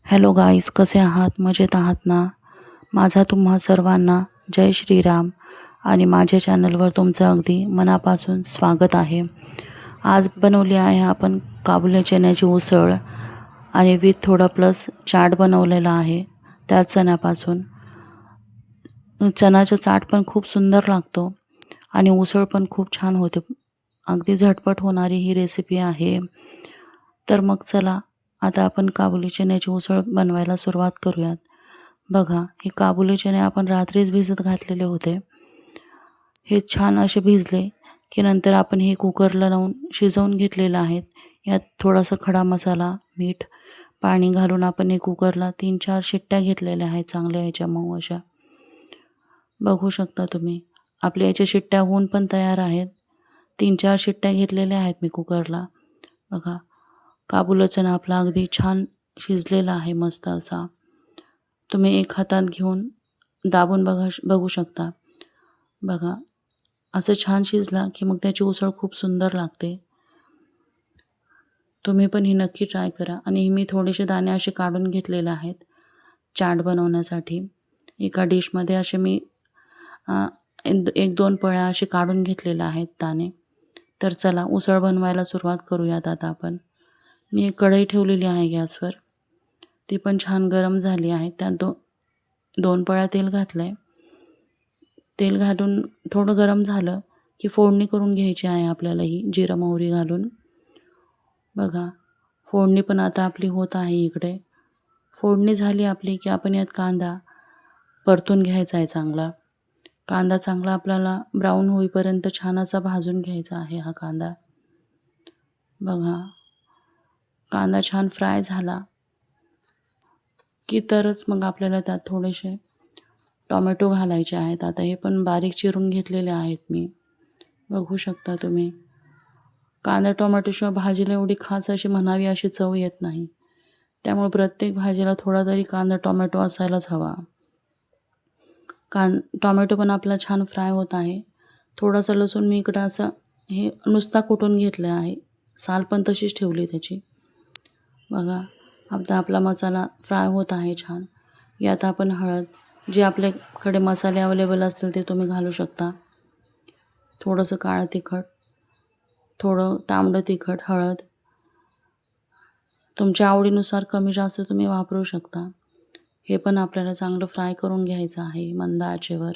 Hello guys, कसे आहात? मजेत आहात ना? माझा तुम्हा सर्वांना जय श्रीराम आणि माझ्या चॅनलवर तुमचं अगदी मनापासून स्वागत आहे. आज बनवली आहे आपण काबुली चण्याची उसळ आणि विथ थोडा प्लस चाट बनवलेला आहे त्याच चण्यापासून. चण्याचा चाट पण खूप सुंदर लागतो आणि उसळ पण खूप छान होते. अगदी झटपट होणारी ही रेसिपी आहे. तर मग चला आता आपण काबुली चण्याची उसळ बनवायला सुरुवात करूयात. बघा, हे काबुली चणे आपण रात्रीच भिजत घातलेले होते. हे छान असे भिजले की नंतर आपण हे कुकरला लावून शिजवून घेतलेलं आहेत. यात थोडासा खडा मसाला, मीठ, पाणी घालून आपण हे कुकरला 3-4 शिट्ट्या घेतलेल्या आहेत चांगल्या ह्याच्या मऊ अशा. बघू शकता तुम्ही आपल्या याच्या शिट्ट्या होऊन पण तयार आहेत. 3-4 शिट्ट्या घेतलेल्या आहेत मी कुकरला. बघा, काबुली चणा आपला अगदी छान शिजलेला आहे मस्त असा. तुम्ही एक हातात घेऊन दाबून बघू शकता. बघा, असं छान शिजला की मग त्याची उसळ खूप सुंदर लागते. तुम्ही पण ही नक्की ट्राय करा. आणि मी थोडेसे दाणे असे काढून घेतलेले आहेत चाट बनवण्यासाठी. एका डिशमध्ये असे मी 1-2 पळ्या असे काढून घेतलेले आहेत दाणे. तर चला उसळ बनवायला सुरुवात करूयात आता आपण. मी एक कढई ठेवलेली आहे गॅसवर. ती पण छान गरम झाली आहे. त्यात 2 पळ्या तेल घातलं आहे. तेल घालून थोडं गरम झालं की फोडणी करून घ्यायची आहे आपल्याला ही जिरं मोहरी घालून. बघा, फोडणी पण आता आपली होत आहे इकडे. फोडणी झाली आपली की आपण यात कांदा परतून घ्यायचा आहे चांगला. कांदा चांगला आपल्याला ब्राऊन होईपर्यंत छान असा भाजून घ्यायचा आहे हा कांदा. बघा, कांदा छान फ्राय झाला की तरच मग आपल्याला त्यात थोडेसे टोमॅटो घालायचे आहेत. आता हे पण बारीक चिरून घेतलेले आहेत मी. बघू शकता तुम्ही. कांदा टोमॅटोशिवाय भाजीला एवढी खास अशी म्हणावी अशी चव येत नाही. त्यामुळे प्रत्येक भाजीला थोडा तरी कांदा टोमॅटो असायलाच हवा. टोमॅटो पण आपला छान फ्राय होत आहे. थोडासा लसूण मी इकडं असं हे नुसता कुटून घेतला आहे. साल पण तशीच ठेवली त्याची. बघा, आता आपला मसाला फ्राय होत आहे छान. यात आपण हळद, जे आपल्याकडे मसाले अवेलेबल असतील ते तुम्ही घालू शकता. थोडंसं काळं तिखट, थोडं तांबडं तिखट, हळद तुमच्या आवडीनुसार कमी जास्त तुम्ही वापरू शकता. हे पण आपल्याला चांगलं फ्राय करून घ्यायचं आहे मंद आचेवर.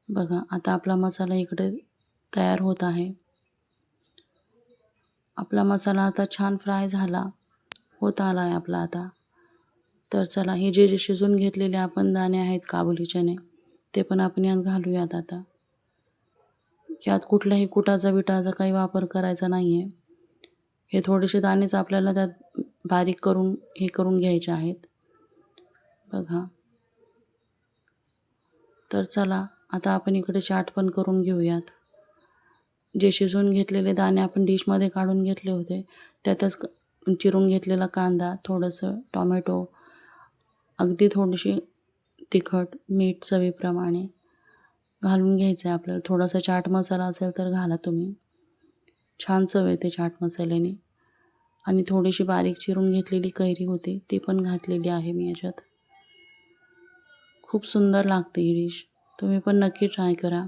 बघा, आता आपला मसाला इकडे तयार होत आहे. आपला मसाला आता छान फ्राय झाला होत आला आहे आपला आता. तर चला, हे जे शिजून घेतलेले आपण दाणे आहेत काबुली चणे ते पण आपण यात घालूयात आता. यात कुठल्याही कुटाचा बिटाचा काही वापर करायचा नाही आहे. हे थोडेसे दाणेच आपल्याला त्यात बारीक करून हे करून घ्यायचे आहेत. बघा, तर चला आता आपण इकडे चाट पण करून घेऊयात. जे शिजवून घेतलेले दाणे आपण डिशमध्ये काढून घेतले होते त्यातच चिरून घेतलेला कांदा, थोडंसं टोमॅटो, अगदी थोडीशी तिखट, मीठ चवीप्रमाणे घालून घ्यायचं आहे आपल्याला. थोडासा चाट मसाला असेल तर घाला तुम्ही. छान चव येते चाट मसाल्याने. आणि थोडीशी बारीक चिरून घेतलेली कैरी होती ती पण घातलेली आहे मी याच्यात. खूप सुंदर लागते ही डिश. तुम्ही पण नक्की ट्राय करा.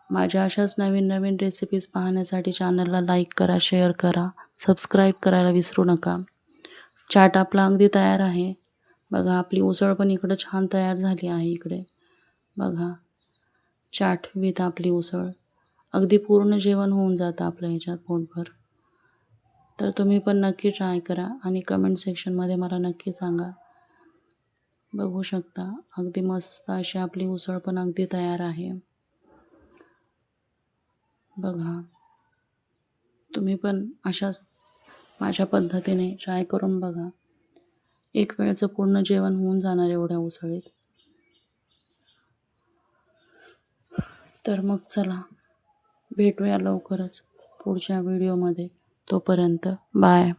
माझ्या अशाच नवीन नवीन रेसिपीज पाहण्यासाठी चॅनलला लाईक करा, शेअर करा, सबस्क्राईब करायला विसरू नका. चाट आपला अगदी तयार आहे. बघा, आपली उसळ पण इकडं छान तयार झाली आहे इकडे. बघा, चाट विथ आपली उसळ. अगदी पूर्ण जेवण होऊन जातं आपलं ह्याच्यात पोटभर. तर तुम्ही पण नक्की ट्राय करा आणि कमेंट सेक्शनमध्ये मला नक्की सांगा. बघू शकता, अगदी मस्त अशी आपली उसळ पण अगदी तयार आहे. बघा, तुम्ही पण अशाच माझ्या पद्धतीने ट्राय करून बघा. एक वेळचं पूर्ण जेवण होऊन जाणार एवढ्या उसळीत. तर मग चला, भेटूया लवकरच पुढच्या व्हिडिओमध्ये. तोपर्यंत बाय.